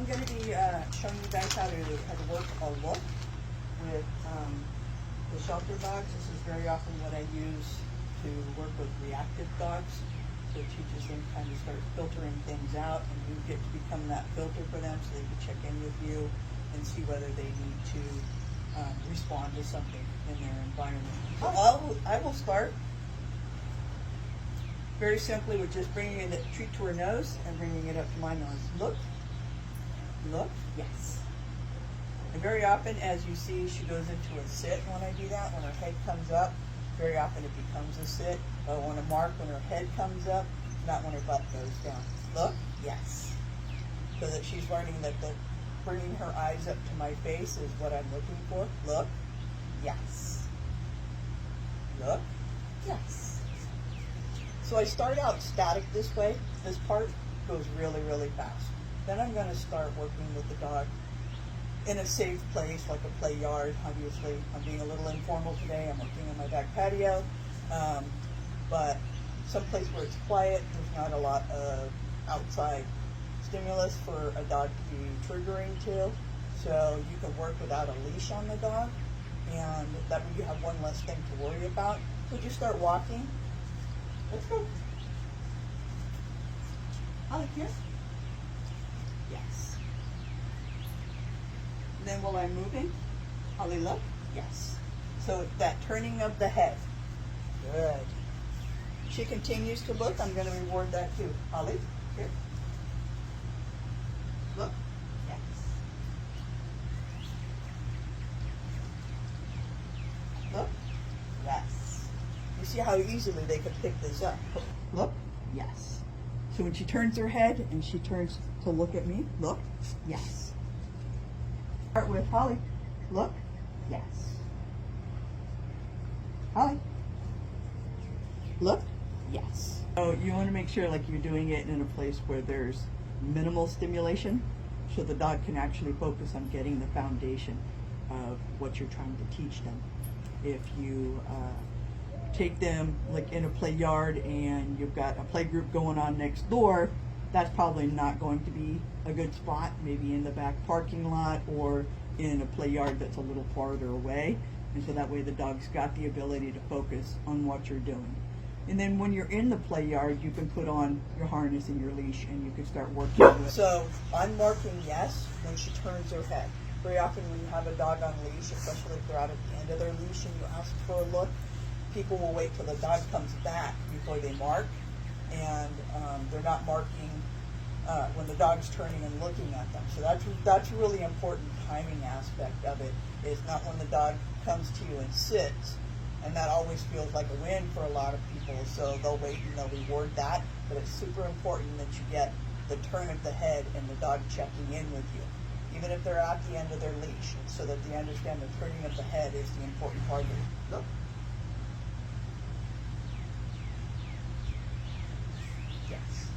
I'm going to be showing you guys how to work a look with the shelter dogs. This is very often what I use to work with reactive dogs. So it teaches them kind of start filtering things out, and you get to become that filter for them so they can check in with you and see whether they need to respond to something in their environment. So I will start very simply with just bringing the treat to her nose and bringing it up to my nose. Look, look, yes. And very often, as you see, she goes into a sit when I do that. When her head comes up, very often it becomes a sit. I want to mark when her head comes up, not when her butt goes down. Look, yes. So that she's learning that bringing her eyes up to my face is what I'm looking for. Look, yes. Look, yes. So I start out static this way. This part goes really, really fast. Then I'm going to start working with the dog in a safe place, like a play yard. Obviously, I'm being a little informal today. I'm working on my back patio. But someplace where it's quiet, there's not a lot of outside stimulus for a dog to be triggering to. So you can work without a leash on the dog, and that way you have one less thing to worry about. Would you start walking? Let's go. Holly, here? Yes. And then while I'm moving, Holly, look? Yes. So that turning of the head. Good. She continues to look. I'm going to reward that too. Holly, here. Look. Yes. Look. Yes. You see how easily they can pick this up. Look. Yes. So when she turns her head and she turns to look at me, look. Yes. Start with Holly. Look. Yes. Holly. Look. Yes. So you want to make sure like you're doing it in a place where there's minimal stimulation, so the dog can actually focus on getting the foundation of what you're trying to teach them. If you take them like in a play yard and you've got a play group going on next door, that's probably not going to be a good spot, maybe in the back parking lot or in a play yard that's a little farther away. And so that way the dog's got the ability to focus on what you're doing. And then when you're in the play yard, you can put on your harness and your leash and you can start working with it. So I'm marking yes when she turns her head. Very often when you have a dog on leash, especially if they're out at the end of their leash and you ask for a look, people will wait till the dog comes back before they mark. And they're not marking when the dog's turning and looking at them. So that's a really important timing aspect of it, is not when the dog comes to you and sits. And that always feels like a win for a lot of people, so they'll wait and they'll reward that. But it's super important that you get the turn of the head and the dog checking in with you, even if they're at the end of their leash, so that they understand the turning of the head is the important part of it. Look. Yes.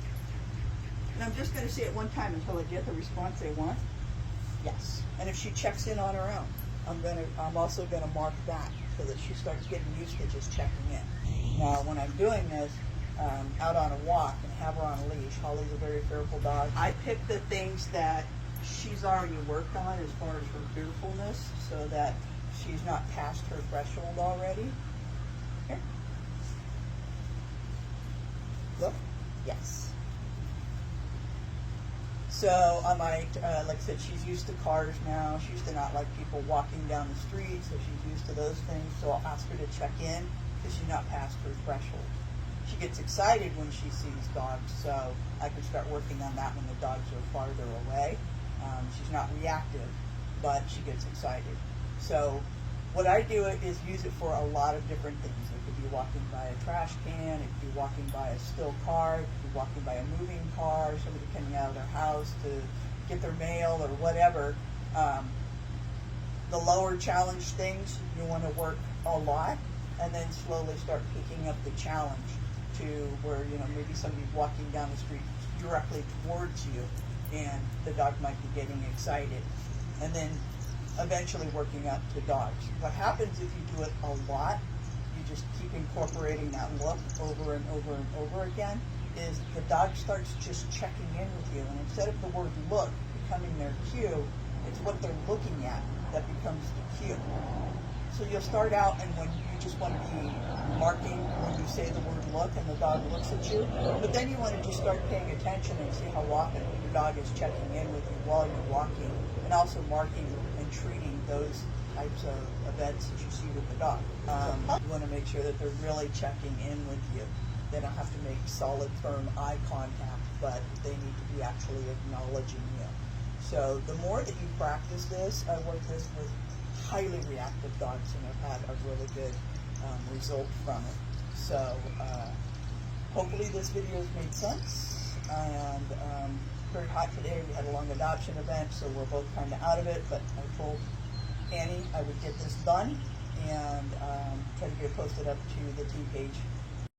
And I'm just going to say it one time until I get the response they want. Yes. And if she checks in on her own, I'm also going to mark that, so that she starts getting used to just checking in. Now, when I'm doing this out on a walk and have her on a leash, Holly's a very fearful dog. I pick the things that she's already worked on as far as her fearfulness, so that she's not past her threshold already. Here. Look. Yes. So I might, like I said, she's used to cars now. She used to not like people walking down the street, so she's used to those things. So I'll ask her to check in because she's not past her threshold. She gets excited when she sees dogs, so I can start working on that when the dogs are farther away. She's not reactive, but she gets excited. So what I do is use it for a lot of different things. It could be walking by a trash can, it could be walking by a still car, it could be walking by a moving car, somebody coming out of their house to get their mail or whatever. The lower challenge things you want to work a lot, and then slowly start picking up the challenge to where, you know, maybe somebody's walking down the street directly towards you and the dog might be getting excited. And then eventually working up to dogs. What happens if you do it a lot, you just keep incorporating that look over and over and over again, is the dog starts just checking in with you, and instead of the word look becoming their cue, it's what they're looking at that becomes the cue. So you'll start out, and when you just want to be marking when you say the word look and the dog looks at you, but then you want to just start paying attention and see how often your dog is checking in with you while you're walking, and also marking and treating those types of events that you see with the dog. You want to make sure that they're really checking in with you. They don't have to make solid, firm eye contact, but they need to be actually acknowledging you. So the more that you practice this, I work this with highly reactive dogs, and I've had a really good result from it. So hopefully this video has made sense. And very hot today. We had a long adoption event, so we're both kind of out of it, but I told Annie I would get this done and try to get it posted up to the team page